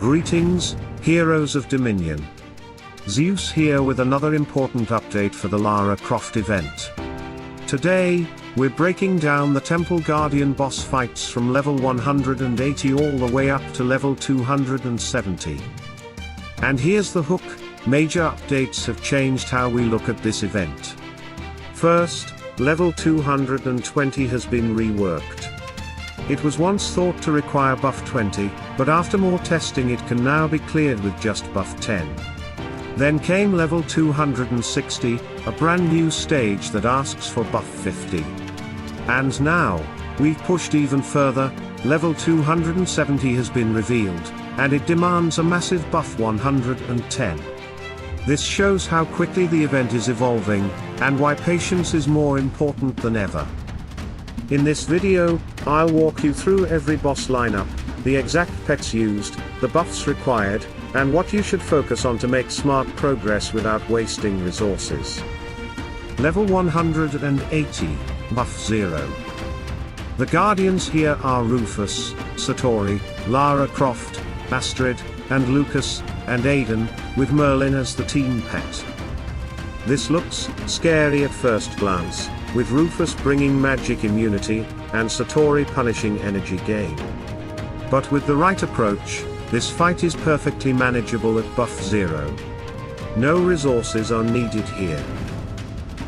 Greetings, heroes of Dominion. Zeus here with another important update for the Lara Croft event. Today, we're breaking down the Temple Guardian boss fights from level 180 all the way up to level 270. And here's the hook: major updates have changed how we look at this event. First, level 220 has been reworked. It was once thought to require buff 20, but after more testing it can now be cleared with just buff 10. Then came level 260, a brand new stage that asks for buff 50. And now, we've pushed even further, level 270 has been revealed, and it demands a massive buff 110. This shows how quickly the event is evolving, and why patience is more important than ever. In this video, I'll walk you through every boss lineup, the exact pets used, the buffs required, and what you should focus on to make smart progress without wasting resources. Level 180, Buff 0. The Guardians here are Rufus, Satori, Lara Croft, Astrid, and Lucas, and Aiden, with Merlin as the team pet. This looks scary at first glance, with Rufus bringing magic immunity, and Satori punishing energy gain. But with the right approach, this fight is perfectly manageable at buff 0. No resources are needed here.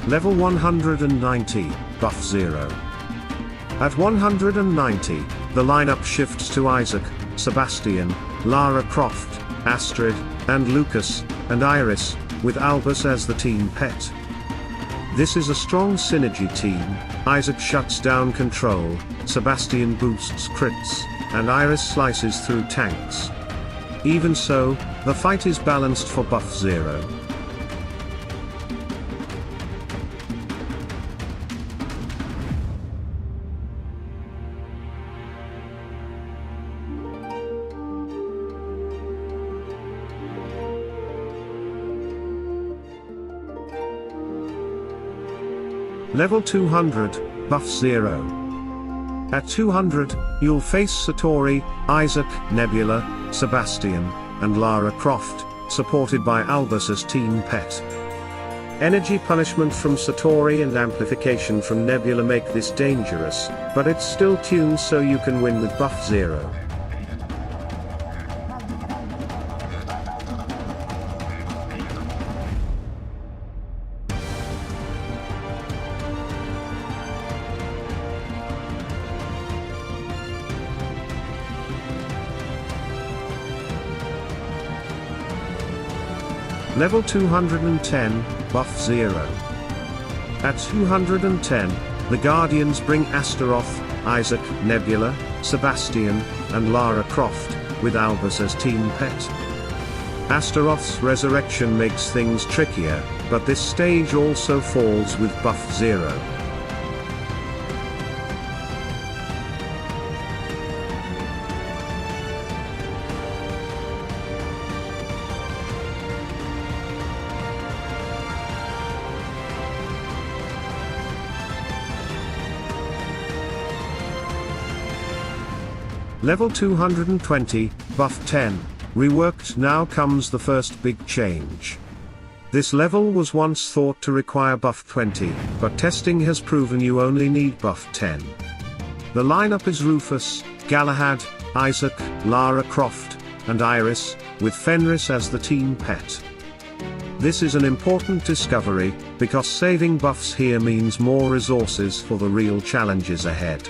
Level 190, Buff 0. At 190, the lineup shifts to Isaac, Sebastian, Lara Croft, Astrid, and Lucas, and Iris, with Albus as the team pet. This is a strong synergy team. Isaac shuts down control, Sebastian boosts crits, and Iris slices through tanks. Even so, the fight is balanced for buff 0. Level 200, Buff 0. At 200, you'll face Satori, Isaac, Nebula, Sebastian, and Lara Croft, supported by Albus as team pet. Energy punishment from Satori and amplification from Nebula make this dangerous, but it's still tuned so you can win with buff 0. Level 210, Buff 0. At 210, the Guardians bring Astaroth, Isaac, Nebula, Sebastian, and Lara Croft, with Albus as team pet. Astaroth's resurrection makes things trickier, but this stage also falls with buff 0. Level 220, Buff 10, reworked. Now comes the first big change. This level was once thought to require buff 20, but testing has proven you only need buff 10. The lineup is Rufus, Galahad, Isaac, Lara Croft, and Iris, with Fenris as the team pet. This is an important discovery, because saving buffs here means more resources for the real challenges ahead.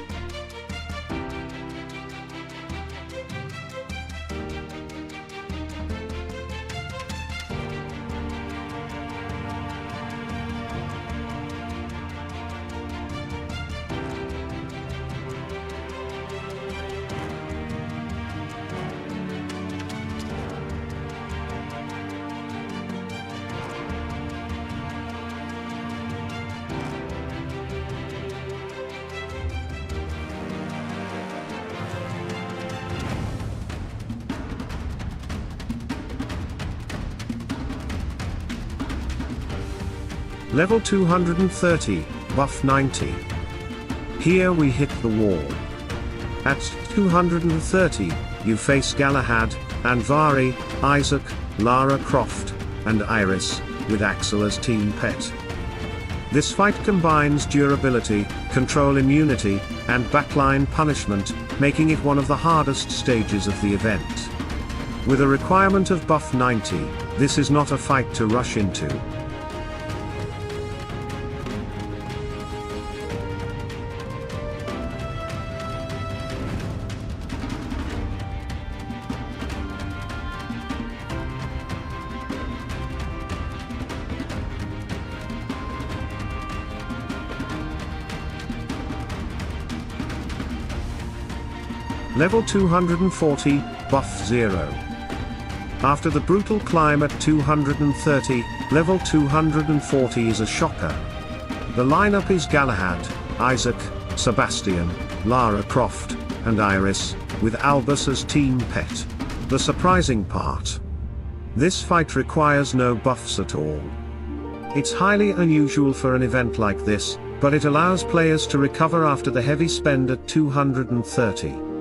Level 230, Buff 90. Here we hit the wall. At 230, you face Galahad, and Vari, Isaac, Lara Croft, and Iris, with Axel as team pet. This fight combines durability, control immunity, and backline punishment, making it one of the hardest stages of the event. With a requirement of buff 90, this is not a fight to rush into. Level 240, Buff 0. After the brutal climb at 230, level 240 is a shocker. The lineup is Galahad, Isaac, Sebastian, Lara Croft, and Iris, with Albus as team pet. The surprising part. This fight requires no buffs at all. It's highly unusual for an event like this, but it allows players to recover after the heavy spend at 230.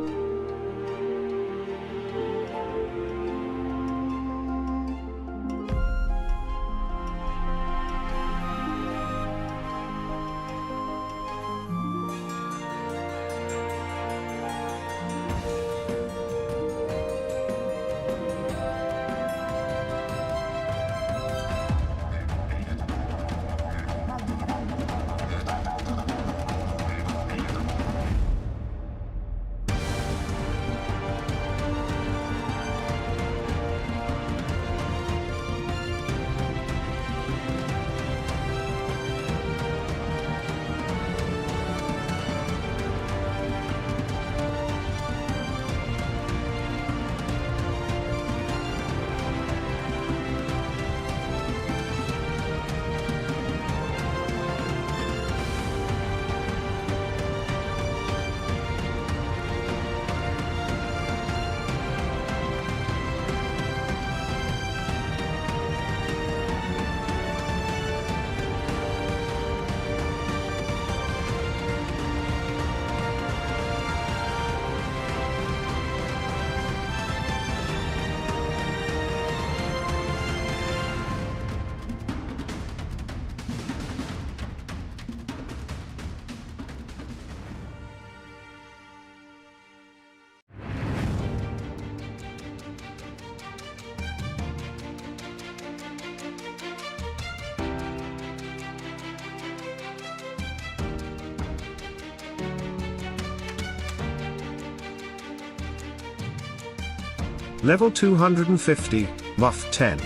Level 250, Buff 10.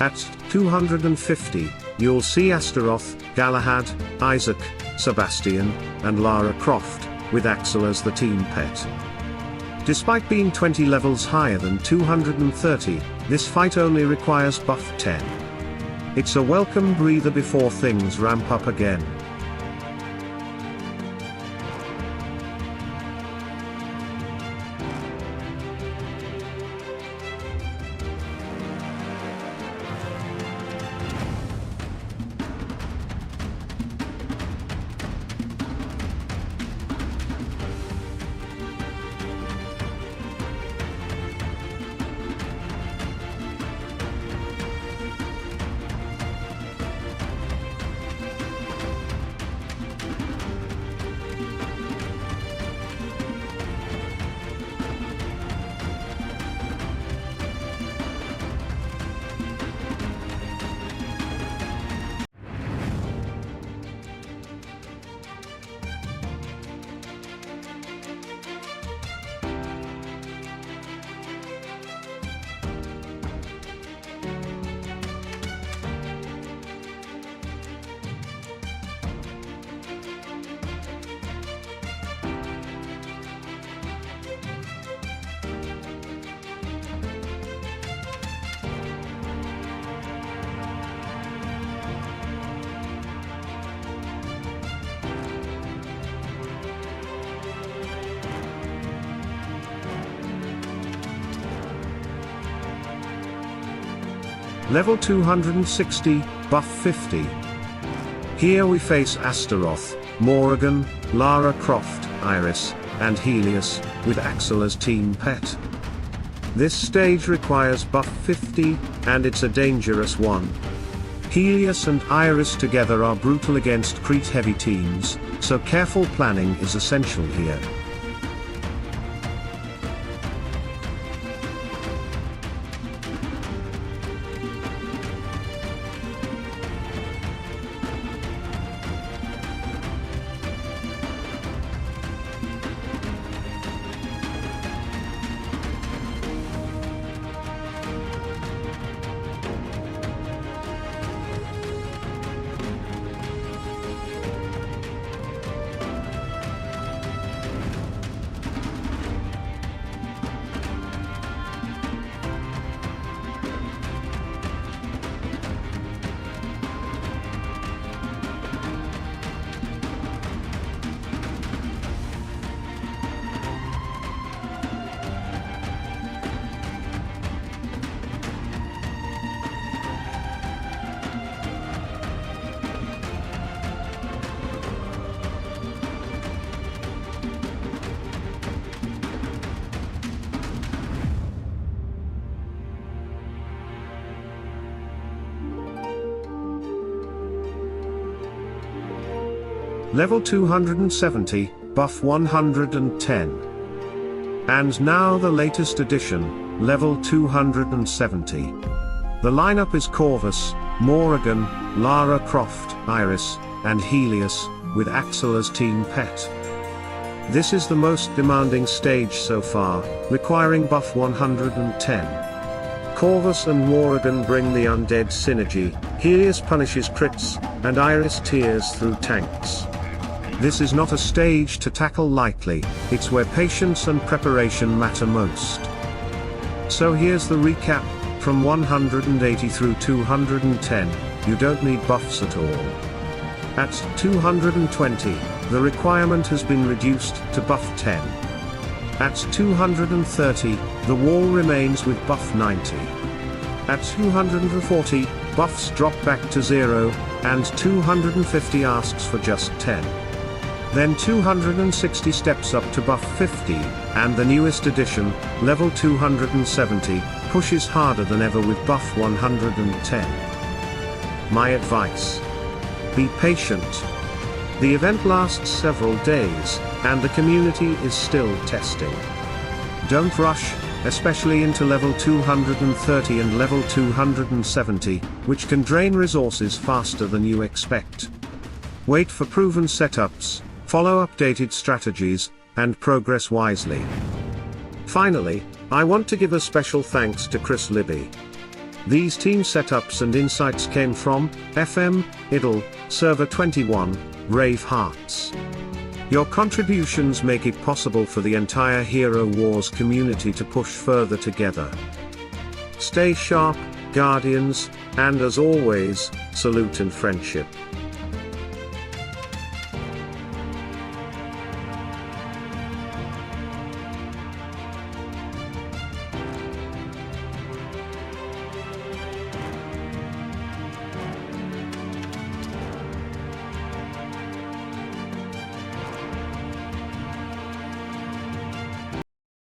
At 250, you'll see Astaroth, Galahad, Isaac, Sebastian, and Lara Croft, with Axel as the team pet. Despite being 20 levels higher than 230, this fight only requires Buff 10. It's a welcome breather before things ramp up again. Level 260, Buff 50. Here we face Astaroth, Morrigan, Lara Croft, Iris, and Helios, with Axel as team pet. This stage requires buff 50, and it's a dangerous one. Helios and Iris together are brutal against Crete heavy teams, so careful planning is essential here. Level 270, buff 110. And now the latest addition, level 270. The lineup is Corvus, Morrigan, Lara Croft, Iris, and Helios, with Axel as team pet. This is the most demanding stage so far, requiring buff 110. Corvus and Morrigan bring the undead synergy, Helios punishes crits, and Iris tears through tanks. This is not a stage to tackle lightly, it's where patience and preparation matter most. So here's the recap, from 180 through 210, you don't need buffs at all. At 220, the requirement has been reduced to buff 10. At 230, the wall remains with buff 90. At 240, buffs drop back to 0, and 250 asks for just 10. Then 260 steps up to buff 50, and the newest addition, level 270, pushes harder than ever with buff 110. My advice: be patient. The event lasts several days, and the community is still testing. Don't rush, especially into level 230 and level 270, which can drain resources faster than you expect. Wait for proven setups, follow updated strategies, and progress wisely. Finally, I want to give a special thanks to Chris Libby. These team setups and insights came from FM, Idle, Server 21, Rave Hearts. Your contributions make it possible for the entire Hero Wars community to push further together. Stay sharp, Guardians, and as always, salute and friendship.